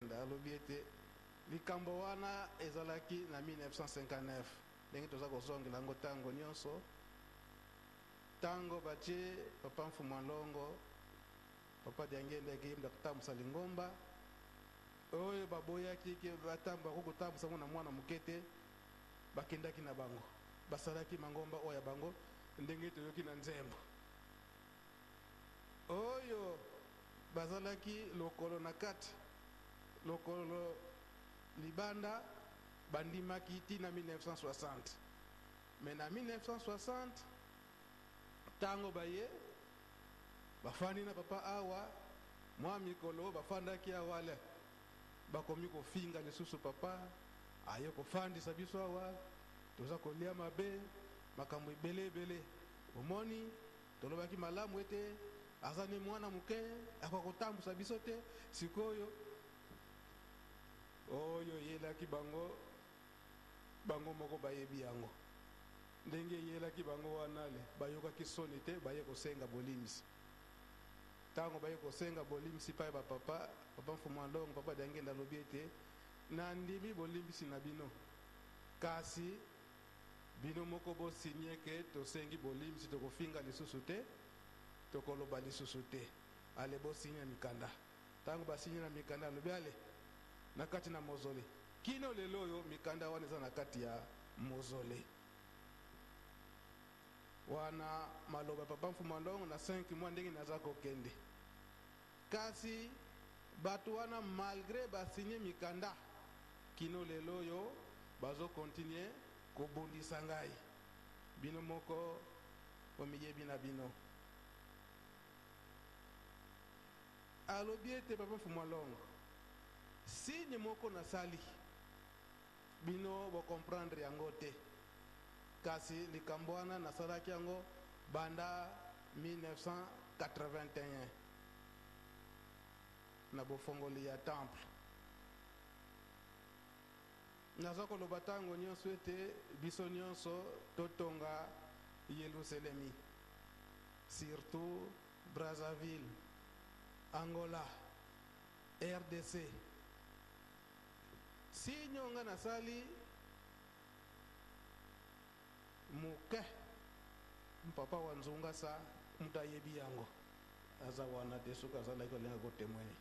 alobi ete likambo wana ezalaki na 1959 ndenge toza kozongela yango ntango nyonso ntango batie papa Mfumwalongo papa Diangenda akeyemba kotambusa Lingomba oyo baboyaki ke bakotambusa ngo na mwana moke te bakendaki na bango basalaki mangomba oyo ya bango ndenge toyoki na nzembo oyo bazalaki lokolo na kati lokolo libanda bandimaki tina 1960 mais na 1960 tango baye bafandi na papa awa mwa mikolo bafandaki awale bakomi kofinga lisusu papa aye kofandisa biso awa toza kolia mabe makambo ebele omoni tolobaki malamu ete azani mwana muke akokotambusa biso te sikoyo oyo yelaki bango moko bayebi yango ndenge yelaki bango wanale bayokaki soni te baye kosenga bolimisi tango baye kosenga bolimisi pa ba papa Mfumwalongo papa Diangenda alobi ete nandimi bolimisi na bino kasi bino moko bosinye ke tosengi bolimisi tokofinga lisusu te tokoloba lisusu te ale bosinye na mikanda tango basinye na mikanda alobi ale na kati na mozole kino lelo oyo mikanda wana eza na kati ya mozole wana maloba papa Mfumwalongo na 5 mois ndenge naza kokende kasi bato wana malgré basinye mikanda kino lelo oyo bazo continue kobundisa ngai bino moko omiyebi na bino alobi ete papa Mfumwalongo sini moko nasali bino bokomprendre yango te kasi likambo wana nasalaki yango banda 1981 na bofongoli ya temple naza koloba ntango nyonso ete biso nyonso totonga Yelusalemi surtout Brazzaville Angola RDC si nyonga nasali muke mpapa wa nzunga sa mutayebi yango aza wana te soki azalaki olenga kotemwene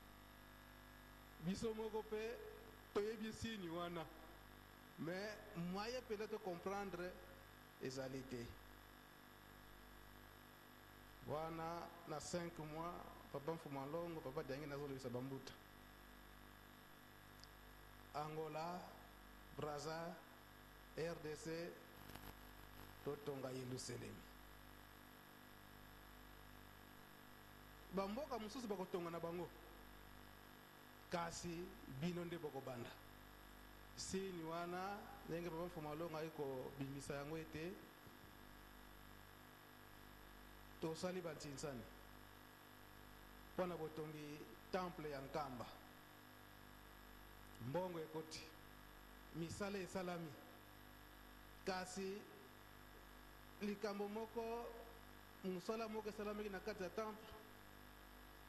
biso moko mpe toyebi sini wana mais moyen peut-être comprendre ezali te wana na 5 mois papa Mfumwalongo papa Diangenda azolobisa bambuta Angola Brazza RDC totonga Yelusalemi bamboka mosusu bakotonga na bango kasi bino nde bokobanda sini wana ndenge papa Mfumwalongo ayi kobimisa yango ete tosali bantinsani mpona botongi temple ya Nkamba mbongo ekoti misala esalami kasi likambo moko musala moko esalamaki na kati ya temple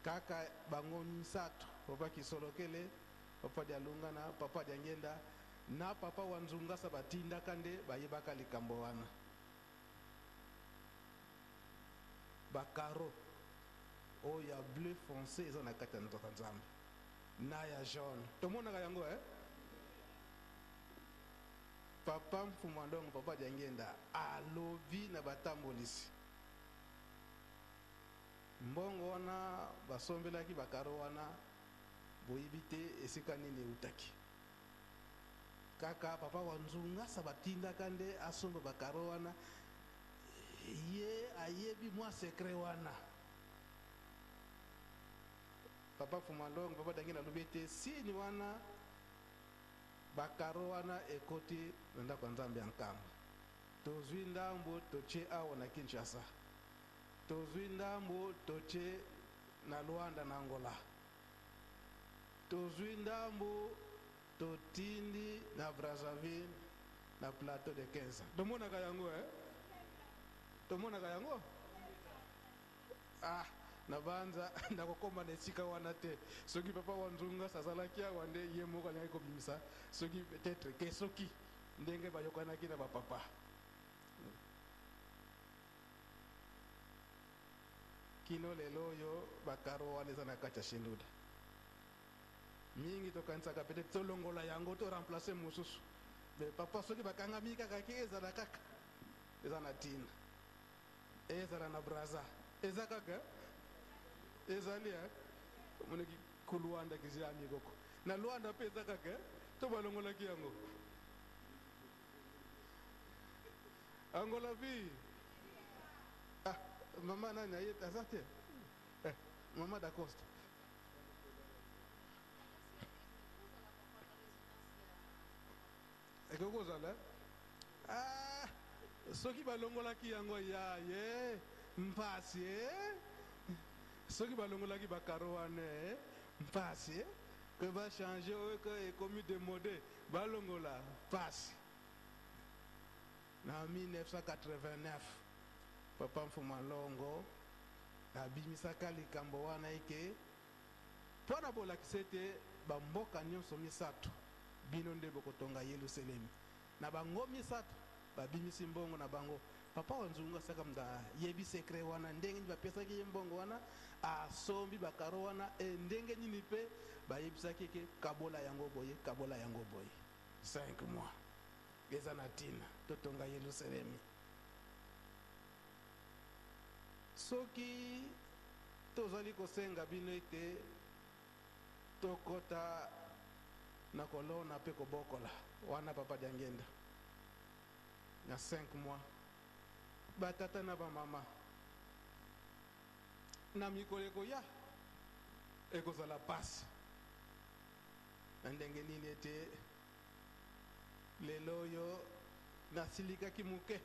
kaka bango misato papa Kisolokele papa Dialungana papa Diangenda na papa wa Nzungasa batindaka nde bayebaka likambo wana bakaro oyo ya bleu foncé eza na kati ya nzoka nzambe na ya jaune tomonaka yango papa Mfumwalongo papa Diangenda alobi na batambolisi mbongo wana basombelaki bakaro wana boyebi te esika nini eutaki kaka papa wa Nzungasa batindaka nde asomba bakaro wana ye ayebi mwa sekret wana papa Mfumwalongo papa Diangenda alobi ete sini wana bakaro wana ekoti na ndako ya Nzambe ya Nkamba tozwi ndambo totie awa na Kinshasa tozwi ndambo totie na Luanda na Angola tozwi ndambo totindi na Brazzaville na plateau de 15 tomonaka yango tomonaka yango na banza nakokoma na esika wana te soki papa wanzunga sazalaki awa nde ye moko alingi kobimisa soki peut-être ke soki ndenge bayokanaki na bapapa kino lelo oyo bakaro wana eza na kati ya shinduda mingi tokanisaka peut-être tolongola yango to remplacer mosusu me papa soki bakangami kaka ki ezala kaka eza na ntina ezala na braza eza kaka ezali omonaki kulwanda kizami koko na lwanda mpe eza kaka to balongolaki yango angola vi mama nani ayet aza te mama dacoste ekokozala soki balongolaki yango ya ye mpasi soki balongolaki bakaro wana mpasi ke bachange oyo ke ekomi demode balongola mpasi na 1989 papa Mfuma Longo abimisaka likambo wana eke mpo na bolakisa ete bamboka nyonso misato bino nde bokotonga Yelusalemi na bango misato babimisi mbongo na bango papa wanzunga saka mda yebi sekre wana ndenge ni bapesaki ye mbongo wana asombi bakaro wana ndenge nini mpe bayebisaki ke kabola yango boye 5 mois eza na ntina totonga Yelusalemi soki tozali kosenga bino ete tokota na kolona mpe kobokola wana papa diangenda na 5 mois batata na bamama na mikolo ekoya ekozala pasi na ndenge nini ete lelo oyo nasilikaki moke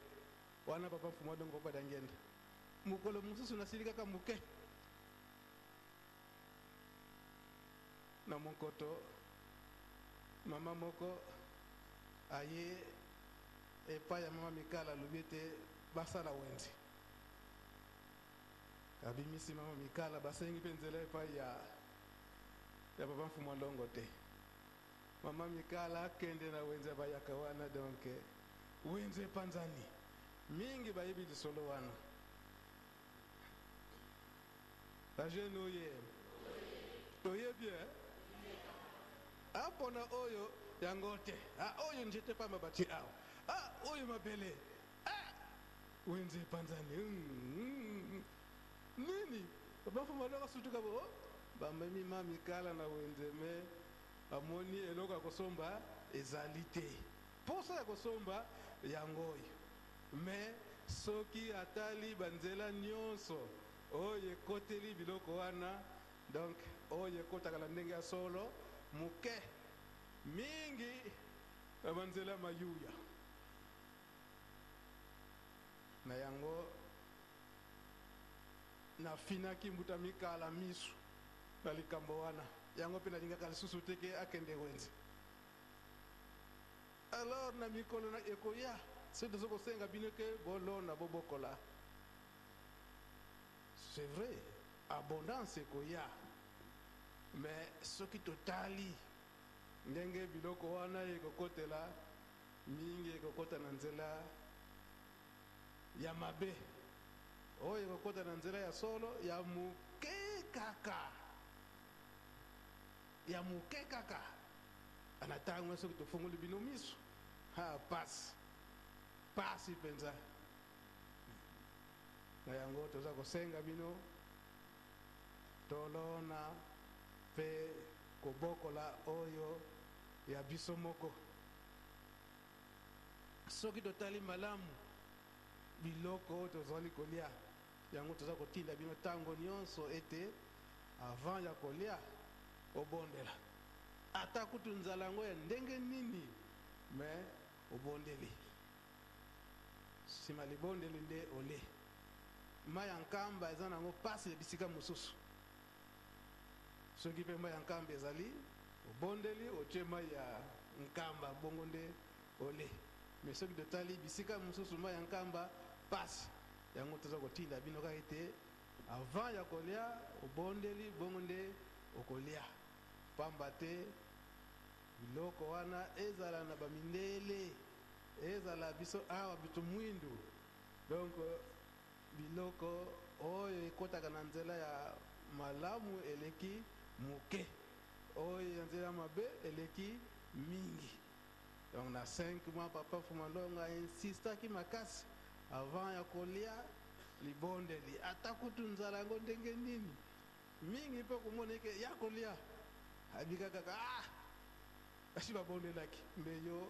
wana papa Mfuma Longo papa diangenda mukolo mosusu nasilikaka moke na monkoto mama moko aye epai ya mama Mikala alobi ete basala wenze abimisi mama Mikala basengi mpe nzela epai ya papa Mfuma Longo te mama Mikala akende na wenze bayaka wana donc wenze panzani mingi bayebi lisolo wana bajeune oye toyebi apona oyo yango te oyo njete pa mabati awa oyo mabele wenze panzani nini papa Mfuma Longo sutuka bo bamemi mama Mikala na wenze me amoni eloko ya kosomba ezali te posa ya kosomba yango oyo me soki atali banzela nyonso oyo ekoteli biloko wana donc oyo ekotaka na ndenge ya solo moke mingi na banzela mayuya na yango nafinaki mbuta Mikala misu na likambo wana yango mpe nalingaka lisusu teke akende wenze alors na mikolo na ekoya se tozo kosenga bino ke bolona bobokola c'est vrai abondance ekoya mais soki totali ndenge biloko wana ekokotela mingi ekokota na nzela ya mabe oyo ekokota na nzela ya solo ya moke kaka ana ntango soki tofungoli bino miso pasi mpenza na yango toza kosenga bino tolona mpe kobokola oyo ya biso moko soki totali malamu biloko oyo tozali kolia yango toza kotinda bino ntango nyonso ete avant ya kolia obondela ata kutu nzala yango ya ndenge nini me obondeli nsima libondeli nde ole mai ya nkamba eza nango pasi bisika mosusu soki mpe mai ya nkamba ezali obondeli otie mai ya nkamba bongo nde ole me soki totali bisika mosusu mai ya nkamba pasi yango toza kotinda bino kaka ete avant ya kolia obondeli bongo nde okolia pamba te biloko wana ezala na bamindele ezala biso awa bitu mwindu donc biloko oyo ekotaka na nzela ya malamu eleki moke oyo ya nzela mabe eleki mingi. Donc na 5 mois papa Fumalongo insistaki makasi avant ya kolia libondeli ata kutu nzala yango ndenge nini mingi mpe komona eke ya kolia abika kaka basi babondelaki mbe yo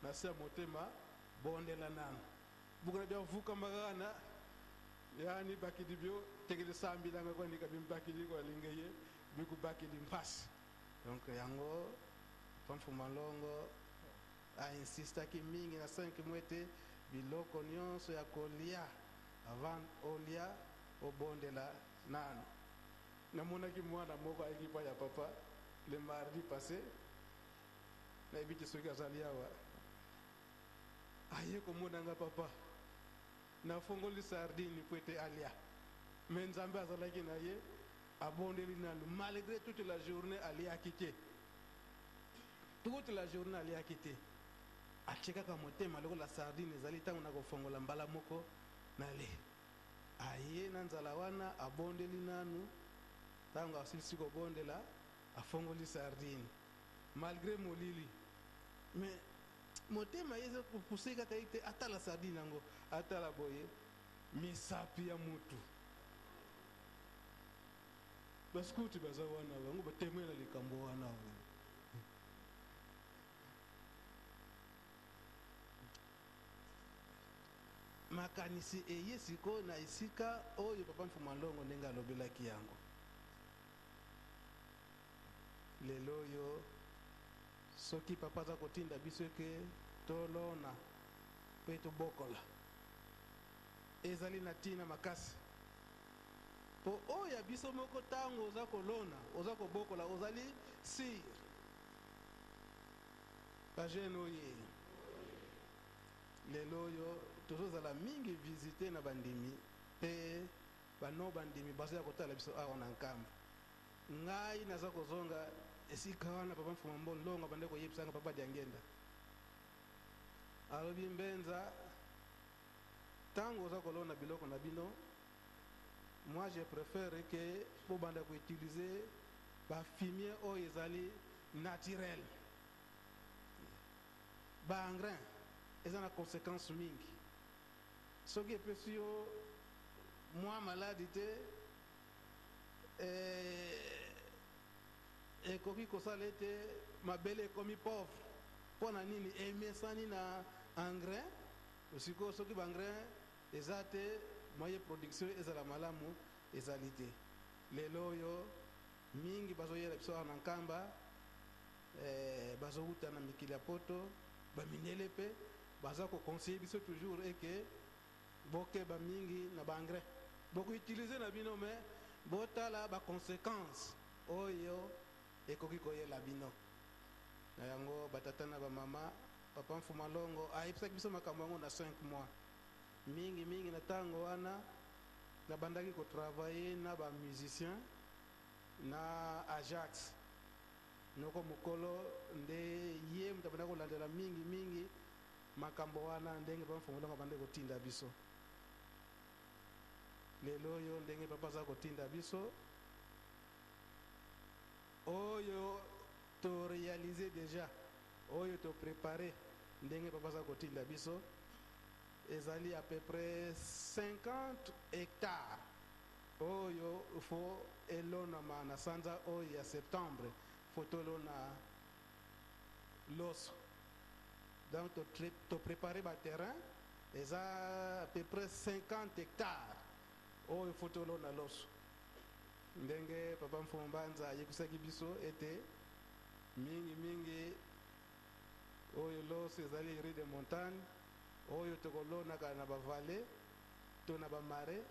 na se motema bondela nano bukuna bya vuka magana yani bakidi byo tegele sambilanga ko ndika bimbakidi ko lingeye biku bakidi mpasi. Donc yango papa Fumalongo insistaki mingi na 5 mwete biloko nyonso ya kolia avant olia obondela nano. Namonaki mwana moko ekipa ya papa le mardi passé na ebiti soki azali awa aye komonanga papa na fongoli sardine po ete alia me nzambe azalaki na ye abondeli nano malgré toute la journée aliaki te toute la journée aliaki te achekaka motema lokola sardine ezali ntango na kofongola mbala moko na le aye na nzala wana abondeli nanu ntango asilisi kobondela afongoli sardine malgré molili mais motema yeza kopuse kaka ite atala sardine yango atala boye misapi ya mutu basikuti baza wana bango batemwela likambo wana makanisi eye siko na esika oyo papa Fumalongo ndenge alobelaki yango lelo oyo soki papa aza kotinda biso eke tolona mpe tobokola ezali na ntina makasi po oyo ya biso moko ntango oza kolona oza kobokola ozali sire bajene oye lelo oyo tozozala mingi visite na bandimi mpe bano bandimi baza ya kotala biso awa na nkamba ngai naza kozonga esika wana papa Fumalongo bande koyebisanga papa Diangenda alobi mbenza ntango oza kolona biloko na bino moi je préfère que bobanda koutiliser bafumier oyo ezali naturel baengrais eza na conséquence mingi soki epesi yo mwa maladi te ekoki kosala ete mabele ekomi pauvre mpo na nini emesani na engrais osiko soki baengrais eza te moye production ezala malamu ezali te lelo oyo mingi bazoyela biso awa na nkamba bazowuta na mikili ya poto bamindele mpe baza kokonseye biso toujours eke bokeba mingi na baengrais bokoutilize na bino me botala baconséquence oyo ekoki koyela bino na yango batata na bamama papa Fumalongo ayebisaki biso makambo yango na 5 mois mingi na ntango wana nabandaki kotravaye na bamusicien na Ajax noko mokolo nde ye moto abandaki kolandela mingi makambo wana ndenge papa Fumalongo abandaki kotinda biso lelo oyo ndenge papa aza kotinda biso oyo to réaliser déjà oyo to préparer ndenge papa aza kotinda biso ezali à peu près 50 hectares oyo faut elonama na sanza oyo ya septembre faut tolona loso donc to préparer ba terrain eza à peu près 50 hectares oyo faut tolona loso ndenge papa Mfumbanza ayebisaki biso ete mingi oyo loso ezali riz de montagne oyo tokolonaka na bavallée to na bamare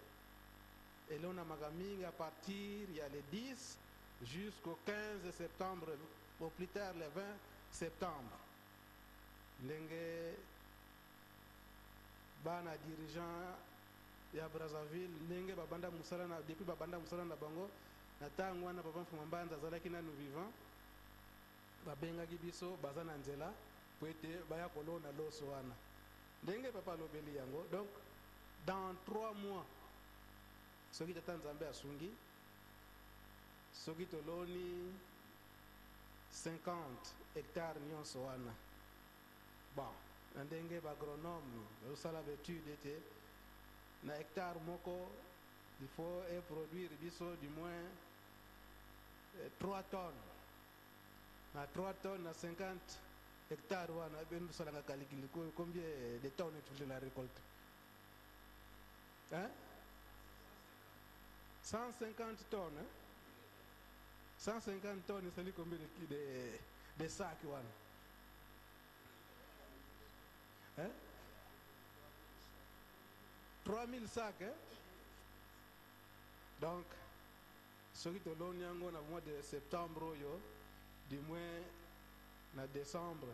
elonamaka mingi à partir ya le 10 jusqu'au 15 septembre au plus tard le 20 septembre ndenge bana dirigeant ya Brazzaville ndenge babanda musala na depuis babanda musala na bango na ntango wana papa Mfuma Mbanza azalaki nanu vivant babengaki biso baza na nzela po ete baya kolona loso wana ndenge papa alobeli yango. Donc dans 3 mois soki tata nzambe asungi soki toloni 50 hectares nyonso wana bon na ndenge bagronome bazosala betude ete na hectare moko il faut produire biso du moins 3 tonnes na 3 tonnes na 50 hectares wana ben tosalanga calcul combien de tonnes tu la récolte hein 150 tonnes hein? 150 tonnes c'est combien de sacs wana hein 3000 sacs hein? Donc soki toloni yango na mois de septembre oyo du moins na décembre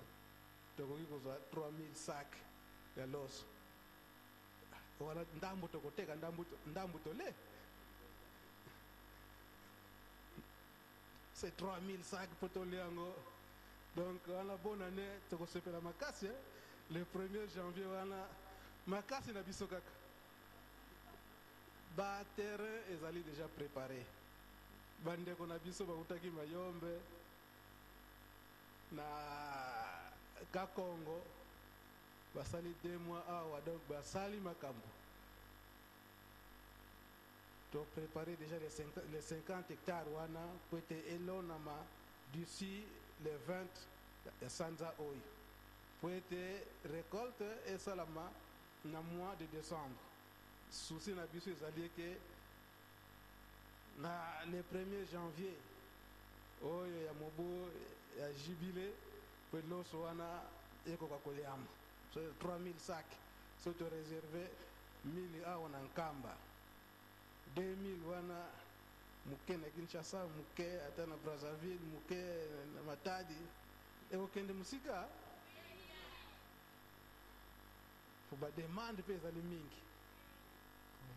tokoki kozwa 3000 sacs ya loso wana ndambu tokoteka ndambu tole c'est 3000 sacs po tole yango. Donc wana bonne année tokosepela makasi hein? Le 1er janvier wana makasi na biso kaka ba terrain ezali déjà préparé bandeko na biso bautaki mayombe na Kakongo basali 2 mois awa donc basali makambo to préparer déjà les 50 hectares wana po ete elonama d'ici le 20 sanza oyo po ete récolte esalama na mois de décembre. Souci na biso ezali ke na le 1er janvier oyo ya mobu ya jubile po loso wana ekoka koliama so 3000 sacs so to réservé 1000 awa na Nkamba 2000 wana muke na Kinshasa muke ata na Brazzaville muke na Matadi ekokende musika fo ba demande pe ezali mingi.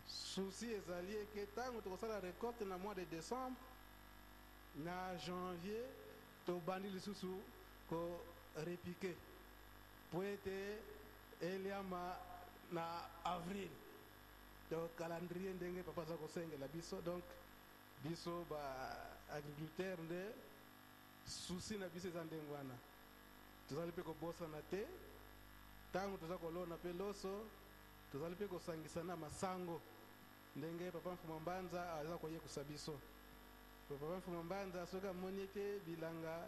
Souci ezali ke ntango tokosala récolte na mois de décembre na janvier tobandi lisusu ko repiquer po ete eliama na avril. Donc calendrier ndenge papa za kosengela biso donc biso ba agriculteur nde souci na biso eza ndenge wana tozali mpe kobosana te ntango toza kolona mpe loso tozali mpe kosangisa na masango ndenge papa Mfuma Mbanza aza koyekusa biso. Papa Mfuma Mbanza soki amoni ete bilanga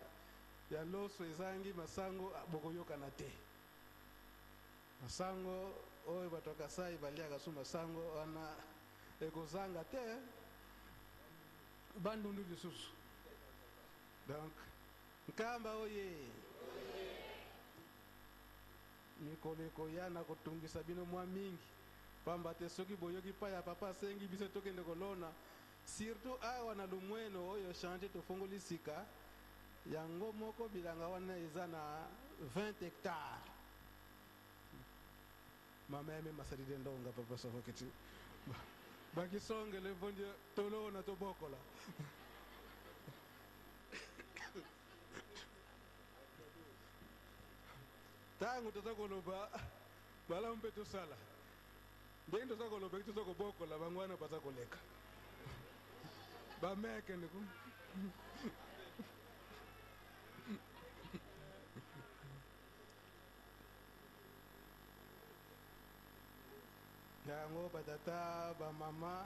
ya loso ezangi masango bokoyokana te. Masango oyo bato ya Kasai baliaka so masango wana ekozanga te bandundu lisusu. Donc Nkamba oye mikolo ekoya na kotungisa bino mwa mingi pamba te soki boyoki pa ya papa asengi biso tokende kolona surtout awa na lumweno oyo change tofongoli sika yango moko bilanga wana eza na 20 hectares mama yame masalide ndonga papa sofoketi bakisongele mpondi tolona tobokola tango toza koloba bala mpe tosala ndenge toza koloba toza kobokola bango wana baza koleka bameke ndiku yango batata bamama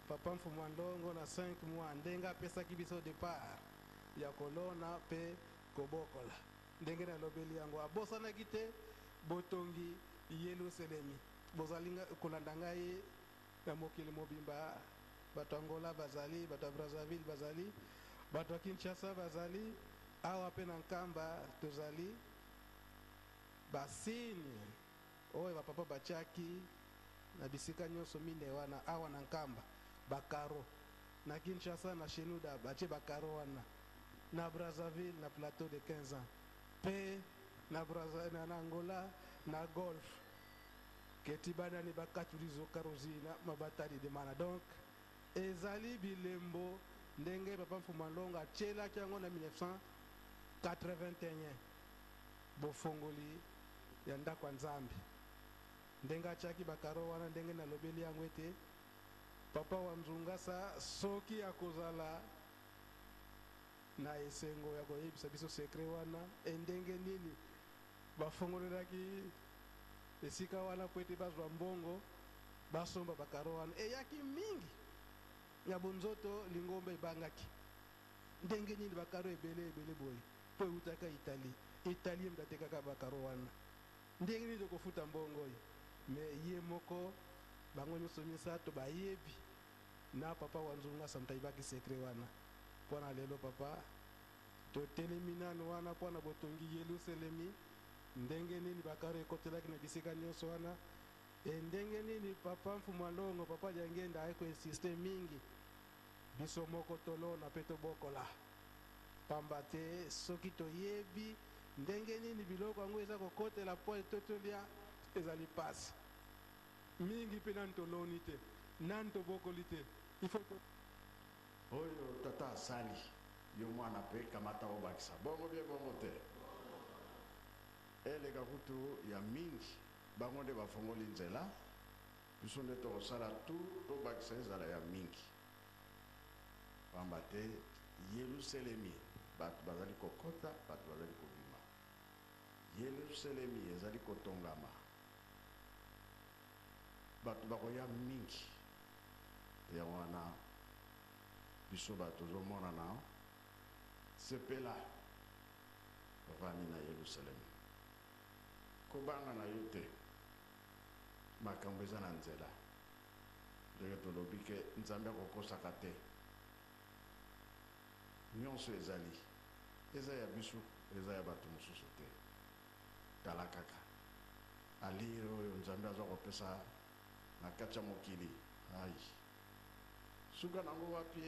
papa Mfuma Ndongo na 5 mois ndenge apesaki biso départ ya kolona mpe kobokola ndenge nalobeli yango abosanaki te botongi Yelusalemi bozalinga kolanda ngai na mokili mobimba bato Angola bazali bato Brazzaville bazali bato Kinshasa bazali awa pe na Nkamba tozali basine oyo bapapa bachaki na bisika nyonso mine wana awa na Nkamba bakaro na Kinshasa na Shenuda bache bakaro wana na Brazzaville na plateau de 15 ans pe na Brazzaville na Angola na golf ketibana ni bakatulizo karozina mabatali de mana donc ezali bilembo ndenge papa Mfumalonga chela kyango na 1981 bofongoli ya ndako ya Nzambe ndenge achaki bakaro wana ndenge na lobeli yango ete papa wa Nzungasa soki akozala na esengo ya koyebisa biso sekre wana endenge nini bafongolelaki esika wana po ete bazwa mbongo basomba bakaro wana eyaki mingi ya bonzoto lingomba ebangaki ndenge nini bakaro ebele boye po eutaka Italie mdatekaka bakaro wana ndenge nini tokofuta mbongo oyo me ye moko bango nyonso misato bayebi na papa wa Nzungasa mtaibaki sekre wana pona lelo papa totelemi nano wana pona botongi Yerusalemi ndenge nini bakaro ekotelaki na bisika nyonso wana ndenge nini papa Mfumalongo papa Jangenda ayeko insiste mingi biso moko tolona pe tobokola pamba te soki toyebi ndenge nini biloko yango eza kokotela po etotolia ezali pasi mingi mpe nani toloni te nani tobokoli te ifo oyo tata asali yo mwana mpe kamata obakisa bongo bie bongo te eleka kutu ya mingi bango nde bafongoli nzela biso nde tokosala tu tobakisa ezala ya mingi pamba te Yerusalemi bato bazali kokota bato bazali kobima Yerusalemi ezali kotongama bato bakoya mingi ya wana biso bato ozomonana sepela bavandi na Yerusalemi kobanga na yo te makambo eza na nzela ndenge tolobi ke Nzambe akokosaka te nyonso ezali eza ya biso eza ya bato mosusu te tala kaka alire oyo Nzambe aza kopesa na kati ya mokili ai suka nango wapi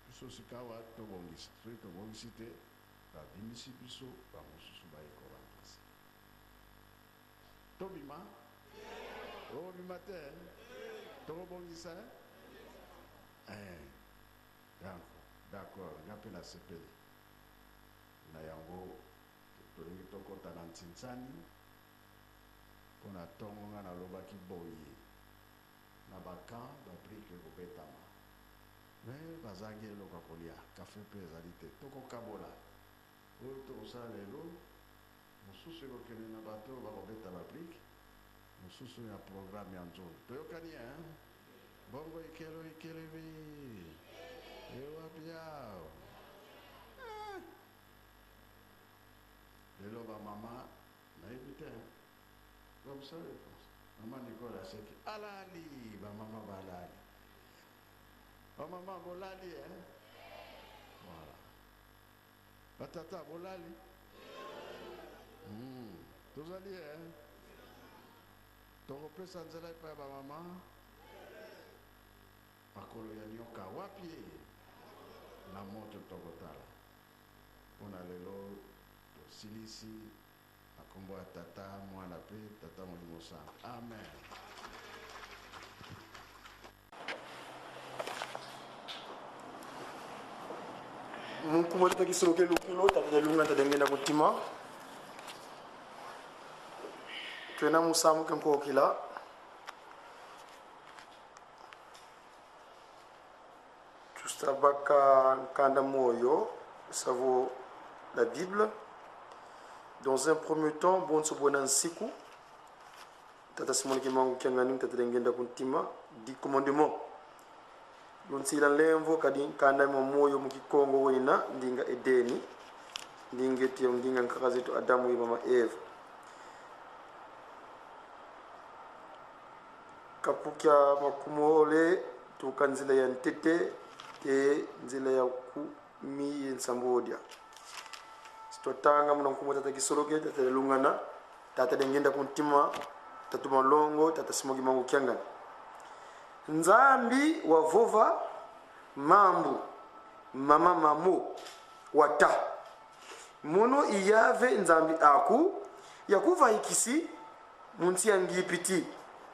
biso sika wa tobongisa soki tobongisi te babimisi biso bamosusu bayeko remplace tobima obima te tokobongisa d'accord nga mpe nasepeli na yango tolingi tokota na ntsintsani mpona ntongo nga nalobaki boye na bakan babrike kobetama me bazangi eloko ya kolia kafe mpe ezali te tokokabola oyo tokosala lelo mosusu ekokende na bato bakobeta babrike mosusu ya programme ya nzolo toyokani bongo ekelebi ewapiao lelo bamama nayebi te bamosala mama Nicole aseki alali bamama balali bamama bolali voilà batata bolali tozali tokopesa nzela epai ya bamama makolo ya nyoka wapi na moto tokotala mpona lelo tosilisi akombo ya tata mwana pe tata molimo sana amen munkumo takisoke lukilo tadelunga tadengenda kutima twena musamu kenkokila tustabaka nkanda moyo ça vaut la Bible. Dans un premier temps, bon sobona nsiku tata simoni kimangu kyangani tatengenda kuntima di commandement lunsila lemvo kadi kanda moyo mukikongo wina ndinga edeni ndingeti ndinga nkakazetu Adamu na mama Eva kapukya makumole tukanzila ya ntete te nzila ya kumi nsambodia totanga muna nkumo tata kisoloke tata lungana tata dengenda kuntima tata malongo tata simogi mangu kyangani Nzambi wa vova mambu mama mamu wata mono iyave Nzambi aku ya kuva ikisi munsi ya ngipiti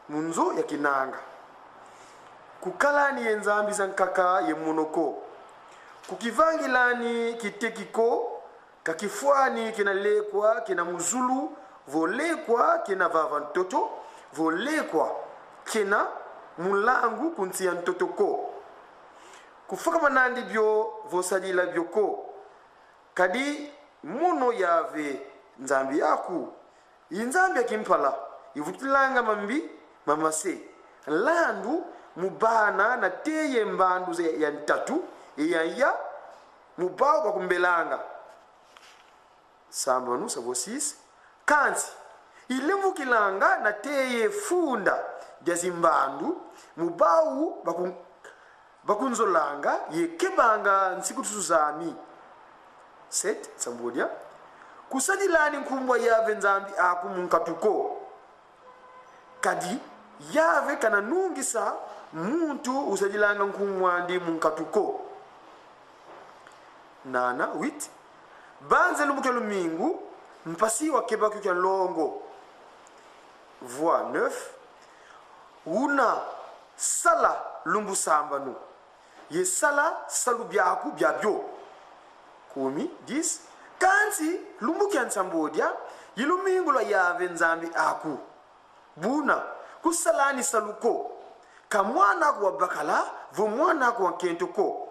munzo ya kinanga kukalani yenzambi za nkaka ye monoko kukivangilani kitekiko kakifwani kinalekwa kina muzulu volekwa kina vava ntoto volekwa kina mulangu kuntia ntoto ko kufaka manandi byo vosalila byoko kadi muno yave nzambi yaku inzambi yakimpala ivutilanga mambi mamase landu mubana na teye mbandu ze ya ntatu ya mubao kwa kumbelanga sambanu savo 6 kansi ilevu kilanga na teye funda jazimbandu mubao bakunzolanga yekebanga nsiku tusuzami 7 sambodia kusadilani nkumbwa yave nzambi aku munkatuko kadi yave kana nungisa muntu usadilanga nkumbwa ndi munkatuko nana 8 banze lumukelo mingu mpasi wa kebaki kya longo voix 9 una sala lumbu sambanu ye sala salu byaku byabyo 10 kansi lumbu kya nsambodia yilumingu la yave nzambi aku buna kusalani saluko kamwana kwa bakala vo mwana kwa kentoko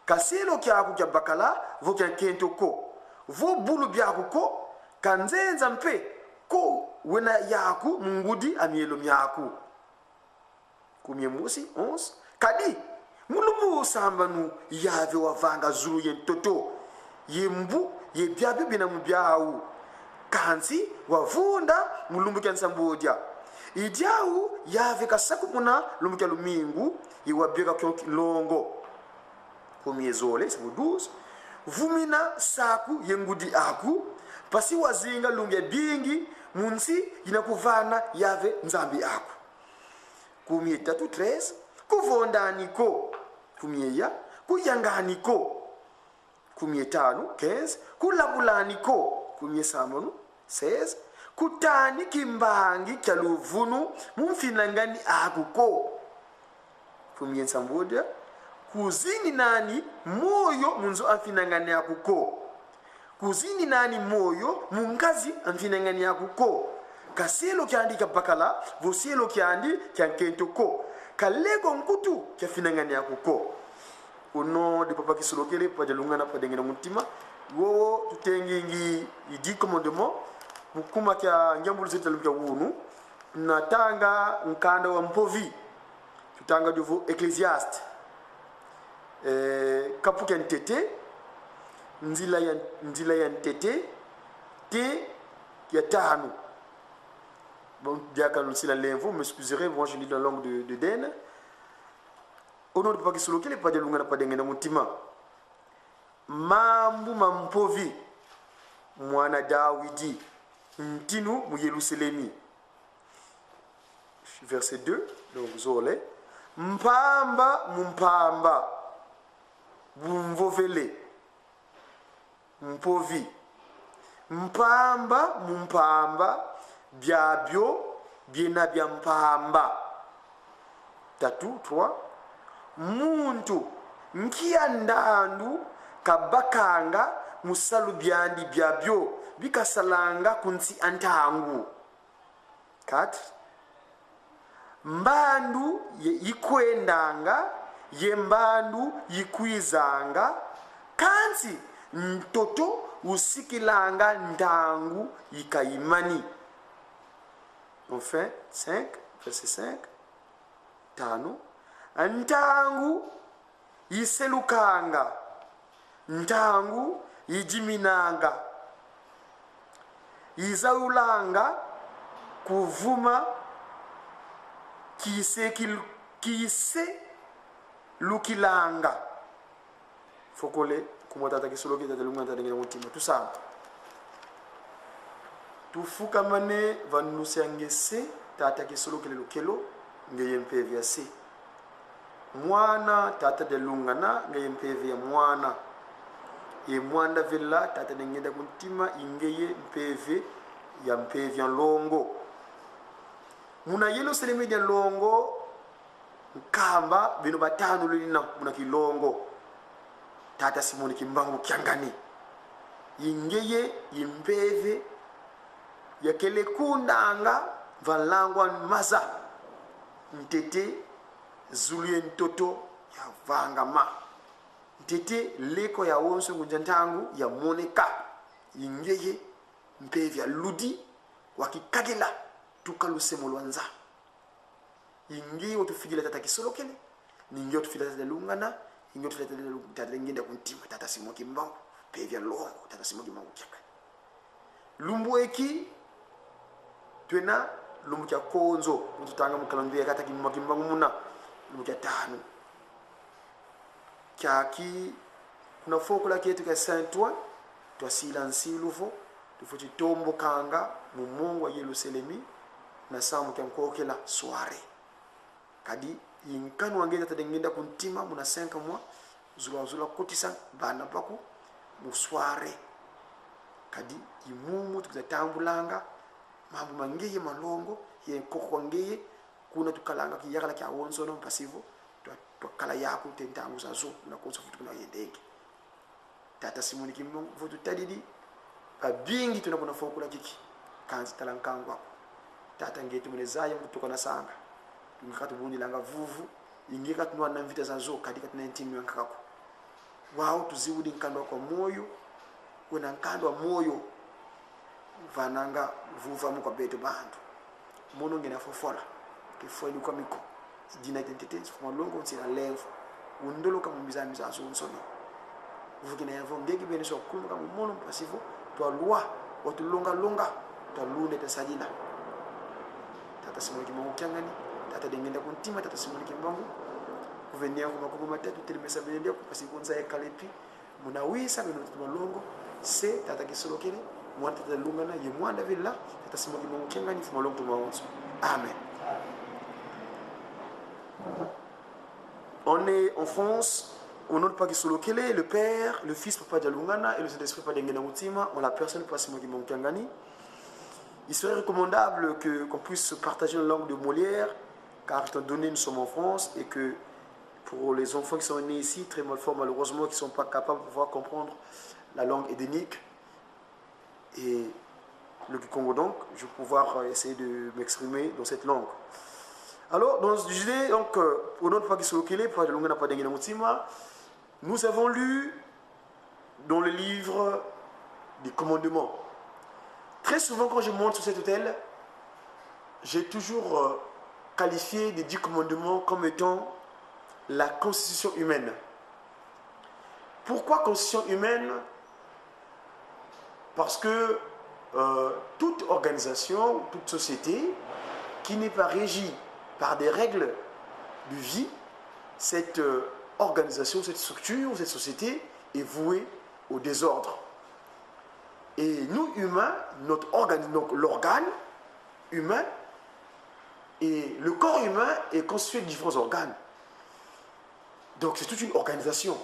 kaselo kyaku kya bakala vo kya kentoko vo bulu byaku ko kanzenza mpe ko wena yaku mungudi amielo myaku kumyemusi 11 kadi mulumbu sambanu yave wavanga zulu yentoto yembu yebyabi bina mubyawu kansi wavunda mulumbu kya nsambodia idiawu yave kasaku muna lumbu kya lumingu iwabyeka kyo longo kumyezole sabu 12 vumina saku yengudi aku pasi wazinga lumbu ya bingi munsi inakuvana yave nzambi aku kumye 13 kuvondaniko kumyeya kuyanganiko kumye 15 kulabulaniko kumye samonu 16 kutani kimbangi kya luvunu mumfinangani akuko kumye nsambodia kuzini nani moyo munzo amfinangani akuko kuzini nani moyo mungazi amfinangani akuko kaselo kyandika bakala voselo kyandi kyankentoko kalego nkutu kyafinangani akuko uno de papa kisolokele pa jalungana pa dengena mutima wo tutengingi i 10 commandement mukuma kya njambulu zetal kya wunu natanga nkanda wa mpovi tutanga devo ecclesiaste kapu kya ntete nzila ya ntete te ya tanu. Bon, bien qu'à nous la l'info, m'excuserez, moi je lis la langue de Den. Au nom de Paki Soloke, les pas de l'ungana pas d'engena mutima. Mambu mampovi, mwana Dawidi, ntinu mu Yerusalemi. Verset 2, donc Zole. Mpamba mumpamba, bumvovele, mpovi. Mpamba mumpamba, byabyo byena bya mpamba 3 muntu nkiya ndandu kabakanga musalu byandi byabyo bikasalanga kunsi antangu 4 mbandu yikwendanga yembandu yikwizanga kansi ntoto usikilanga ndangu yikaimani. Enfin, 5, verset 5. Tano. Ntangu yiselukanga. Ntangu yijiminanga. Yizaulanga kuvuma kise lukilanga. Fokole kumotata kisoloki tatalunga tadengena mutima. Tusama. Tufuka mane vanusangese tata kisolo kelelo kelo ngeyempevya se mwana tata de lungana ngeyempevya mwana ye mwanda villa tata ngenda kuntima ingeye mpeve ya mpevi ya longo muna yelo selemi ya longo nkamba bino batano lina muna kilongo tata Simoni Kimbangu Kyangani yingeye yimbeve yakele kundanga valangwa maza ntete zulie ntoto ya vangama ntete leko ya wonso ngunjantangu ya moneka yingeye mpevi ya ludi wakikagela tukalusemo lwanza yingi otufigila tata Kisolokele ningi otufila tata Lungana ningi otufila tata ngenda kuntima tata Simoni Kimbangu mpevi ya longo tata Simoni Kimbangu Kyangani lumbu eki twena lumbu kya konzo mututanga mukalandia kata Kimbangu muna lumbu kya tano kyaki kuna fokola kyetu ka Saint-Ouen twasila nsiluvo tufuti tombo kanga mumungu wa Yerusalemi na samu kya nkokela soare kadi yinkanu wangenda tadengenda kuntima muna 5 mois zula kotisa bana baku musware kadi imumu tukatambulanga mambo mangeye malongo ye koko ngeye kuna tukalanga kiyakala kya wonso no pasivo twakala yako tentangu zazo na konso futu kuna yendeke tata Simoni Kimbangu futu tadidi kabingi tunabona fokula kiki kanzi talankangwa tata ngetu munezaya mutuko na sanga ngikatu buni langa vuvu ingika tunwa na mvita zazo kadika 19 yankako wao tuziudi nkando kwa moyo kuna nkando wa moyo vananga vuva mu kwa beto bandu mono ngena fofola kifoili kwa miko jina identité fo longo nsina levo undolo kama mizami za sonsono vukina yavo ngeki bene so kuma kama mono pasivo to loi watu longa to lunde ta sajina tata Simoni Kimbangu Kyangani tata dengenda kuntima tata Simoni Kimbangu kuvenia kwa makubwa matatu telemesa benende kwa pasivo nza ekalepi munawisa beno tumalongo se tata Kisolokele mwanta tata Lungana ye mwanda villa tata Simoni Kimbangu Kyangani fo malongo tumaonso amen. On est en France, au nom de Papa Kisolokele, le Père, le Fils Papa Dialungana et le Saint-Esprit Papa Dengena Mutima, en la personne de Papa Simoni Kimbangu Kyangani. Il serait recommandable qu'on puisse partager la langue de Molière, car étant donné nous sommes en France et que pour les enfants qui sont nés ici, très mal forts malheureusement, qui ne sont pas capables de pouvoir comprendre la langue édénique et le Congo donc, je vais pouvoir essayer de m'exprimer dans cette langue. Alors, dans ce sujet, donc, au nom de Papa Kisolokele, Papa Dialungana Papa Dengena Mutima, nous avons lu dans le livre des commandements. Très souvent, quand je monte sur cet hôtel, j'ai toujours qualifié les 10 commandements comme étant la constitution humaine. Pourquoi constitution humaine? Parce que toute organisation, toute société qui n'est pas régie par des règles de vie, cette organisation, cette structure, cette société est vouée au désordre. Et nous, humains, notre organe, donc l'organe humain et le corps humain est constitué de différents organes. Donc c'est toute une organisation.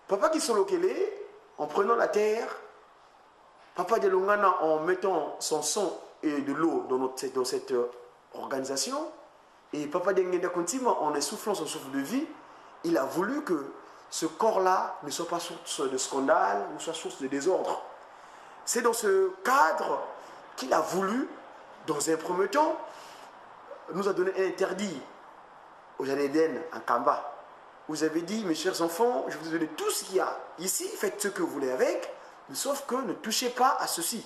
Papa Kisolokele, en prenant la terre, Papa Dialungana en mettant son sang et de l'eau dans cette organisation, et Papa Dengenda Kuntima en essoufflant son souffle de vie, il a voulu que ce corps-là ne soit pas source de scandale ou soit source de désordre. C'est dans ce cadre qu'il a voulu, dans un premier temps, nous a donné un interdit au Jardin d'Éden, en Kamba. Vous avez dit, mes chers enfants, je vous ai donné tout ce qu'il y a ici, faites ce que vous voulez avec, sauf que ne touchez pas à ceci.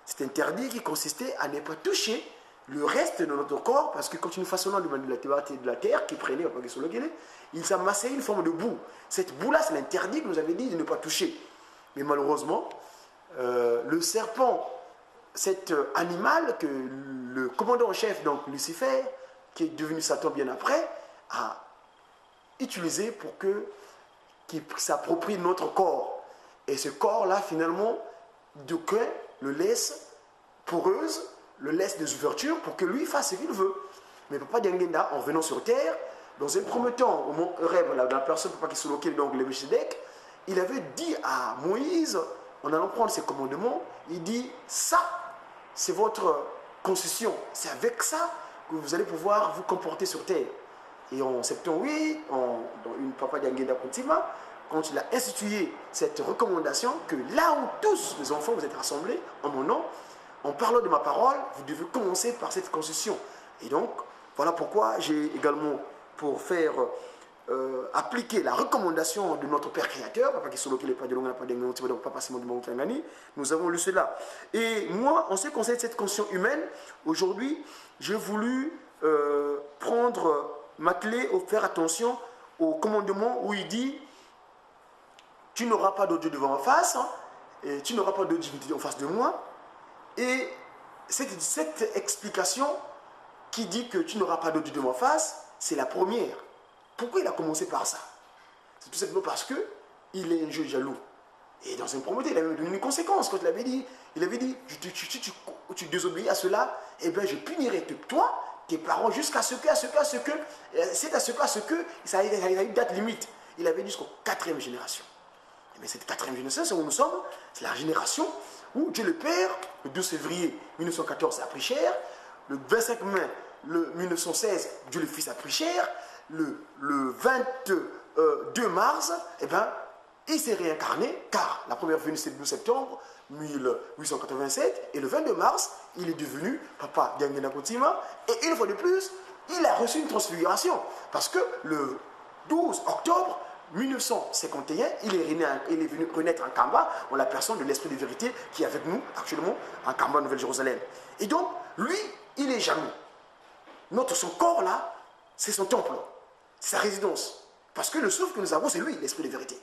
C'est interdit qui consistait à ne pas toucher le reste de notre corps, parce que quand nous façonnons de la terre qui prenait Papa Kisolokele, il s'amassait une forme de boue. Cette boue-là, c'est l'interdit que nous avait dit de ne pas toucher. Mais malheureusement, le serpent, cet animal que le commandant en chef, donc Lucifer, qui est devenu Satan bien après, a utilisé pour qu'il s'approprie notre corps. Et ce corps-là, finalement, Dieu le laisse poreuse, le laisse des ouvertures pour que lui fasse ce qu'il veut. Mais Papa Dengenda, en venant sur terre, dans un premier temps, au mont Horeb, la personne Papa Kisolokele, donc le Melchizedek, il avait dit à Moïse, en allant prendre ses commandements, il dit ça, c'est votre constitution. C'est avec ça que vous allez pouvoir vous comporter sur terre. Et en 78, dans une Papa Diangenda Kuntima, quand il a institué cette recommandation, que là où tous les enfants vous êtes rassemblés en mon nom, en parlant de ma parole, vous devez commencer par cette constitution. Et donc, voilà pourquoi j'ai également, pour faire appliquer la recommandation de notre Père Créateur, Papa Kisolo qui n'est pas de l'onga, pas de Papa Simon de Mangani, nous avons lu cela. Et moi, en ce qui concerne cette conscience humaine, aujourd'hui, j'ai voulu prendre ma clé, faire attention au commandement où il dit tu n'auras pas d'autre Dieu devant ma face, hein, et tu n'auras pas d'autre divinité en face de moi. Et cette explication qui dit que tu n'auras pas d'autre Dieu devant ma face, c'est la première. Pourquoi il a commencé par ça? C'est tout simplement parce qu'il est un Dieu jaloux. Et dans un premier temps, il avait donné une conséquence. Quand il avait dit tu désobéis à cela, eh bien je punirai toi, tes parents, jusqu'à ce que, ça a une date limite. Il avait dit jusqu'au 4e génération. Mais cette 4e génération, c'est où nous sommes, c'est la génération où Dieu le Père, le 12 février 1914, a pris cher, le 25 mai 1916, Dieu le Fils a pris cher, le 22 mars, eh ben, il s'est réincarné, car la première venue c'est le 12 septembre 1887, et le 22 mars, il est devenu Papa Diangenda Kuntima, et une fois de plus, il a reçu une transfiguration, parce que le 12 octobre 1951, il est venu renaître en Kamba, en la personne de l'Esprit de vérité qui est avec nous actuellement en Kamba, Nouvelle-Jérusalem. Et donc, lui, il est jaloux. Son corps là, c'est son temple, c'est sa résidence. Parce que le souffle que nous avons, c'est lui, l'Esprit de vérité.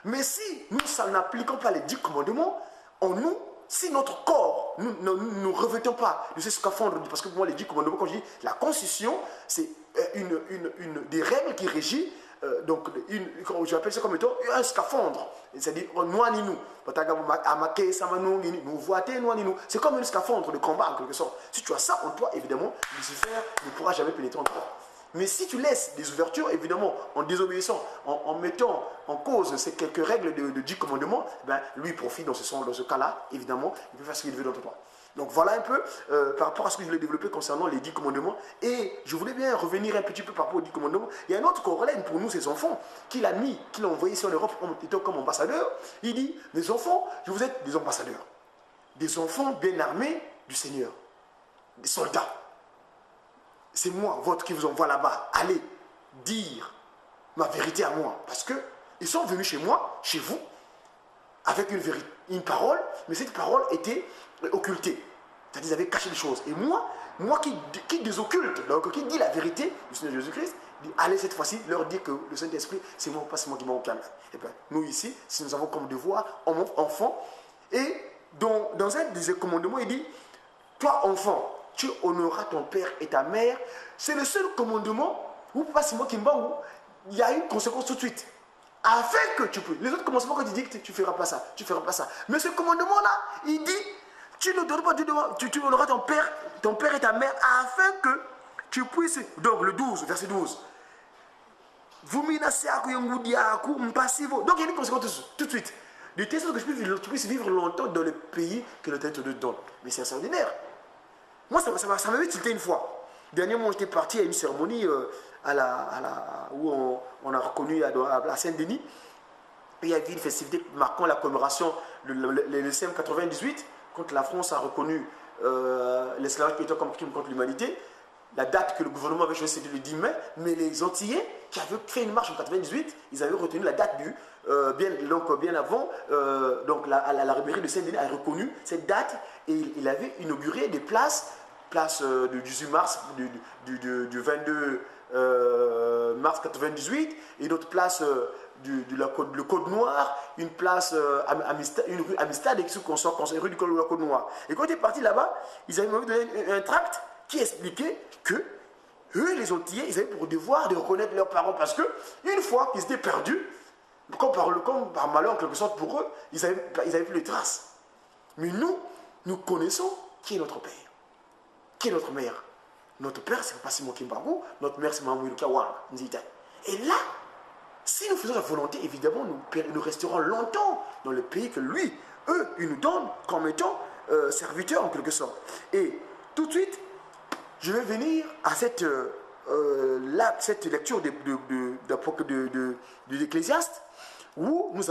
Mais si nous n'appliquons pas les 10 commandements, en nous, si notre corps, nous ne revêtons pas de ce scaphandre, parce que pour moi, les 10 commandements, quand je dis la constitution, c'est une des règles qui régit. Donc, j'appelle ça comme étant un scaphandre. C'est-à-dire, c'est comme un scaphandre de combat en quelque sorte. Si tu as ça en toi, évidemment, Lucifer ne pourra jamais pénétrer en toi. Mais si tu laisses des ouvertures, évidemment, en désobéissant, en mettant en cause ces quelques règles de 10 commandements, ben, lui profite dans ce cas-là, évidemment, il peut faire ce qu'il veut dans toi. Donc voilà un peu par rapport à ce que je voulais développer concernant les 10 commandements. Et je voulais bien revenir un petit peu par rapport aux 10 commandements. Il y a un autre corollaire pour nous, ces enfants, qu'il a envoyé ici en Europe étant comme ambassadeur. Il dit, mes enfants, je vous êtes des ambassadeurs. Des enfants bien armés du Seigneur. Des soldats. C'est moi, votre, qui vous envoie là-bas. Allez dire ma vérité à moi. Parce qu'ils sont venus chez moi, chez vous, avec une parole, mais cette parole était occultée. C'est-à-dire, ils avaient caché des choses. Et moi qui désocculte, donc qui dit la vérité du Seigneur Jésus-Christ, dit, allez cette fois-ci leur dire que le Saint-Esprit, c'est moi, pas c'est moi qui m'en occupe. Et bien, nous ici, si nous avons comme devoir, enfant, et dans un des commandements, il dit, toi enfant, tu honoreras ton père et ta mère. C'est le seul commandement où, pas c'est moi qui m'en, il y a une conséquence tout de suite. Afin que tu peux. Les autres commandements, quand il dit que tu ne feras pas ça, tu ne feras pas ça. Mais ce commandement-là, il dit, tu ne donnes pas Dieu devant, tu honoreras ton père et ta mère, afin que tu puisses. Donc le 12, verset 12. Vous menacez à donc il y a une conséquence tout de suite. De telle sorte que tu puisses vivre longtemps dans le pays que le Seigneur te donne. Mais c'est extraordinaire. Moi, ça m'avait tilté une fois. Dernièrement, j'étais parti à une cérémonie où on a reconnu à Saint-Denis. Il y avait une festivité marquant la commémoration de l'ECM 98, quand la France a reconnu l'esclavage comme crime contre l'humanité. La date que le gouvernement avait choisie, c'était le 10 mai, mais les Antillais qui avaient fait une marche en 98, ils avaient retenu la date bien avant. Donc la mairie de Saint-Denis a reconnu cette date et il avait inauguré des place du 18 mars, du 22 mars 98, et d'autres places le Code Noir, une place une rue Amistad, et une rue du Code Noir. Et quand ils étaient partis là-bas, ils avaient donné un tract qui expliquait que eux, les Antillais, ils avaient pour devoir de reconnaître leurs parents, parce que une fois qu'ils étaient perdus, comme par malheur en quelque sorte pour eux, ils avaient plus les traces. Mais nous connaissons qui est notre père. Qui est notre mère? Notre père, c'est Papa Simon Kimbangu, notre mère, c'est Maman Wilkawa Nzita. Et là, si nous faisons la volonté, évidemment, nous resterons longtemps dans le pays que eux, ils nous donnent comme étant serviteur en quelque sorte. Et tout de suite, je vais venir à cette lecture de l'Ecclésiaste où nous